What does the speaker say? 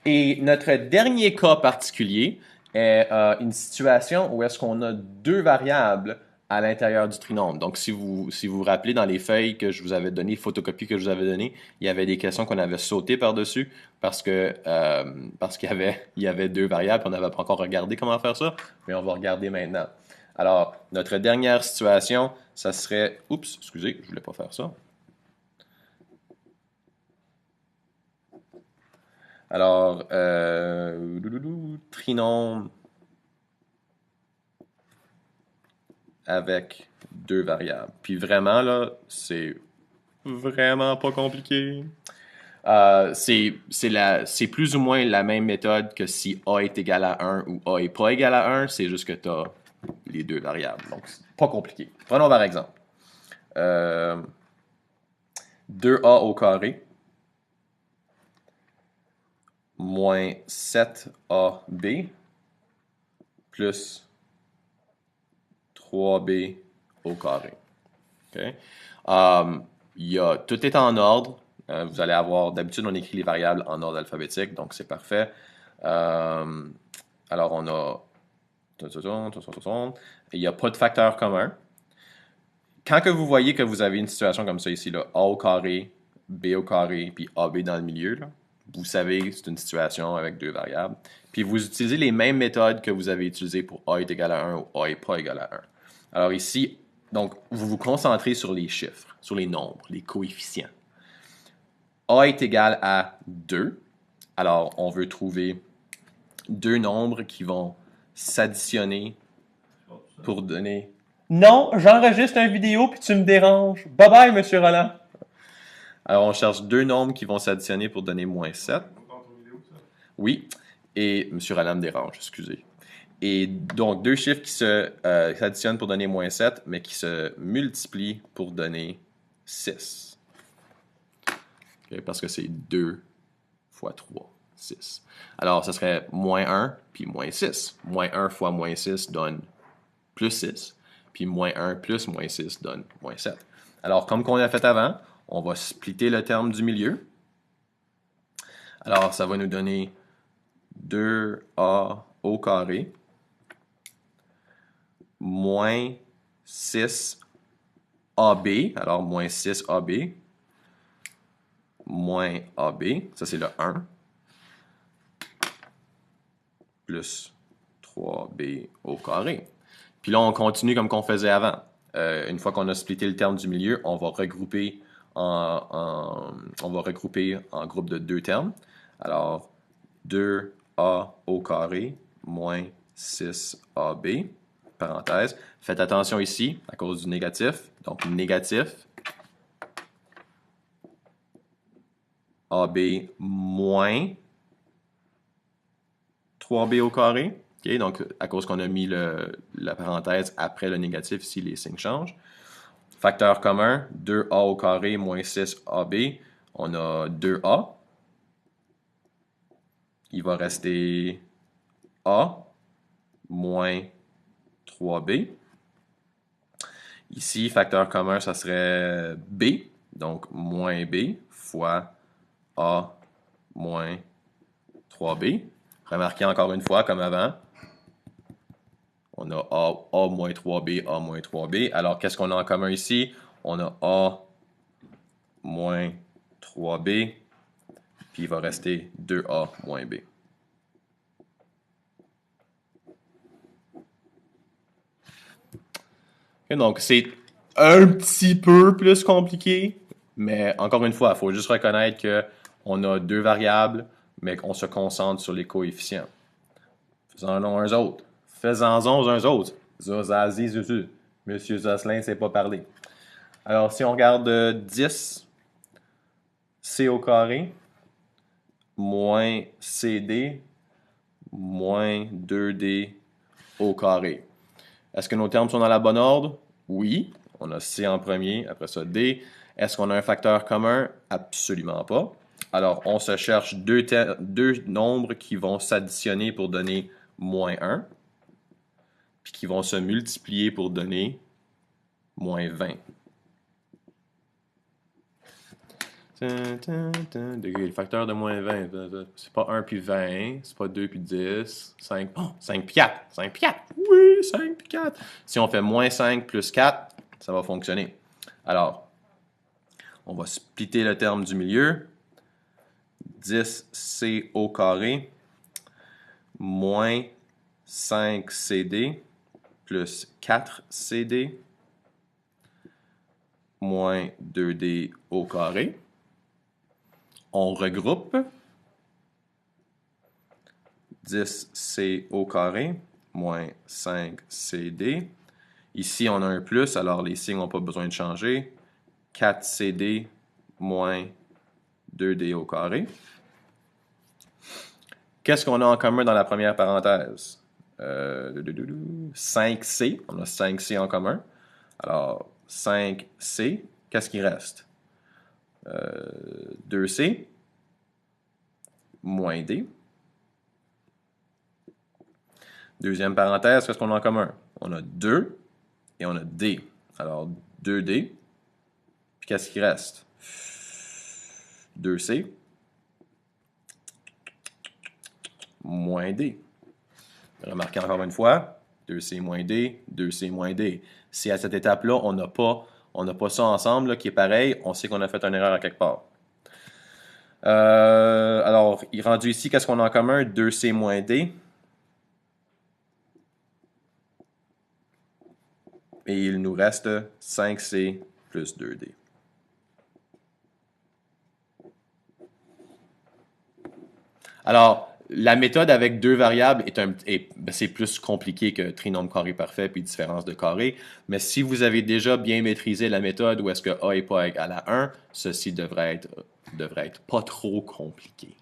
Et notre dernier cas particulier est une situation où est-ce qu'on a deux variables à l'intérieur du trinôme. Donc, si vous vous rappelez dans les feuilles que je vous avais données, photocopies que je vous avais données, il y avait des questions qu'on avait sautées par-dessus parce qu'il y avait deux variables, on n'avait pas encore regardé comment faire ça, mais on va regarder maintenant. Alors, notre dernière situation, ça serait... Oups, excusez, je voulais pas faire ça. Alors, trinôme avec deux variables. Puis vraiment, là, c'est vraiment pas compliqué. C'est plus ou moins la même méthode que si A est égal à un ou A est pas égal à un. C'est juste que tu as les deux variables. Donc, c'est pas compliqué. Prenons par exemple. Euh, 2A au carré moins 7AB plus 3B au carré. OK? Tout est en ordre. Vous allez avoir, d'habitude, on écrit les variables en ordre alphabétique, donc c'est parfait. Euh, alors, on a... Il n'y a pas de facteur commun. Quand que vous voyez que vous avez une situation comme ça ici, là, A au carré, B au carré, puis AB dans le milieu, là, vous savez que c'est une situation avec deux variables. Puis vous utilisez les mêmes méthodes que vous avez utilisées pour A est égal à un ou A est pas égal à un. Alors ici, donc, vous vous concentrez sur les chiffres, sur les nombres, les coefficients. A est égal à 2. Alors, on veut trouver deux nombres qui vont s'additionner pour donner... Non, j'enregistre une vidéo puis tu me déranges. Bye bye, monsieur Roland. Alors, on cherche deux nombres qui vont s'additionner pour donner moins 7. Oui. Et monsieur Roland me dérange, excusez. Et donc, deux chiffres qui s'additionnent pour donner moins 7, mais qui se multiplient pour donner 6. Okay, parce que c'est 2 fois 3, 6. Alors, ce serait moins 1 puis moins 6. Moins 1 fois moins 6 donne plus 6. Puis moins 1 plus moins 6 donne moins 7. Alors, comme qu'on a fait avant, on va splitter le terme du milieu. Alors, ça va nous donner 2a au carré moins 6ab, alors moins 6ab, moins ab, ça c'est le 1, plus 3b au carré. Puis là, on continue comme qu'on faisait avant. Une fois qu'on a splitté le terme du milieu, on va regrouper en groupe de deux termes. Alors, 2a au carré moins 6ab, parenthèse. Faites attention ici, à cause du négatif. Donc, négatif, ab moins 3b au carré. Okay, donc, à cause qu'on a mis la parenthèse après le négatif, ici, les signes changent. Facteur commun, 2a au carré moins 6ab. On a 2a. Il va rester a moins 3b. Ici, facteur commun, ça serait b. Donc, moins b fois a moins 3b. Remarquez encore une fois, comme avant, on a A moins 3B, A moins 3B. Alors, qu'est-ce qu'on a en commun ici? On a A moins 3B, puis il va rester 2A moins B. Et donc, c'est un petit peu plus compliqué, mais encore une fois, il faut juste reconnaître qu'on a deux variables, mais qu'on se concentre sur les coefficients. Faisons-en un autre. Faisons-en un autre. Zozazi, zuzu. Monsieur Zosselin ne sait pas parler. Alors, si on regarde 10, C au carré, moins CD, moins 2D au carré. Est-ce que nos termes sont dans la bonne ordre? Oui. On a C en premier, après ça D. Est-ce qu'on a un facteur commun? Absolument pas. Alors, on se cherche deux nombres qui vont s'additionner pour donner moins 1, puis qui vont se multiplier pour donner moins 20. Degré, le facteur de moins 20. C'est pas 1 puis 20, c'est pas 2 puis 10, 5. Oh, 5 puis 4. 5 puis 4. Oui, 5 puis 4. Si on fait moins 5 plus 4, ça va fonctionner. Alors, on va splitter le terme du milieu. 10C au carré moins 5CD plus 4CD moins 2D au carré. On regroupe 10C au carré moins 5CD. Ici, on a un plus, alors les signes n'ont pas besoin de changer. 4CD moins 2D au carré. Qu'est-ce qu'on a en commun dans la première parenthèse? 5C, on a 5C en commun. Alors, 5C, qu'est-ce qui reste? 2C moins D. Deuxième parenthèse, qu'est-ce qu'on a en commun? On a 2 et on a D. Alors, 2D. Puis qu'est-ce qui reste? 2C moins D. Remarquez encore une fois, 2C moins D, 2C moins D. Si à cette étape-là, on n'a pas ça ensemble là, qui est pareil, on sait qu'on a fait une erreur à quelque part. Alors, rendu ici, qu'est-ce qu'on a en commun? 2C moins D. Et il nous reste 5C plus 2D. Alors, la méthode avec deux variables c'est plus compliqué que trinôme carré parfait puis différence de carré. Mais si vous avez déjà bien maîtrisé la méthode où est-ce que A n'est pas égal à 1, ceci devrait être pas trop compliqué.